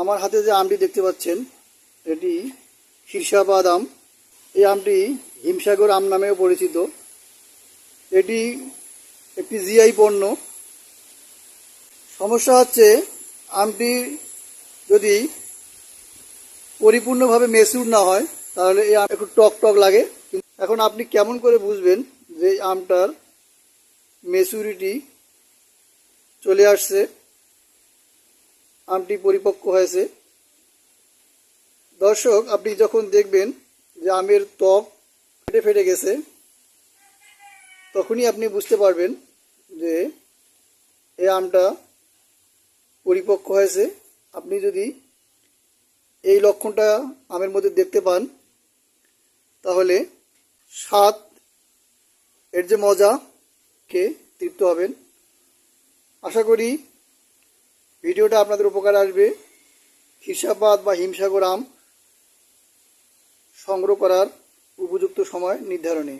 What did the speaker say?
আমার হাতে যে আমটি দেখতে পাচ্ছেন এটি শীর্ষাবাদ আম। এই আমটি হিমসাগর আম নামেও পরিচিত। এটি একটি জিআই পণ্য। সমস্যা হচ্ছে আমটি যদি পরিপূর্ণভাবে মেচুর না হয় তাহলে এই আম একটু টক টক লাগে। এখন আপনি কেমন করে বুঝবেন যে এই আমটার মেচুরিটি চলে আসছে, আমটি পরিপক্ক হয়েছে? দর্শক, আপনি যখন দেখবেন যে আমের ত্বক ফেটে ফেটে গেছে তখনই আপনি বুঝতে পারবেন যে এই আমটা পরিপক্ক হয়েছে। আপনি যদি এই লক্ষণটা আমের মধ্যে দেখতে পান তাহলে স্বাদ, এর যে মজা, খেয়ে তৃপ্ত হবেন। আশা করি ভিডিওটা আপনাদের উপকার আসবে শীর্ষাবাদ বা হিমসাগর আম সংগ্রহ করার উপযুক্ত সময় নির্ধারণে।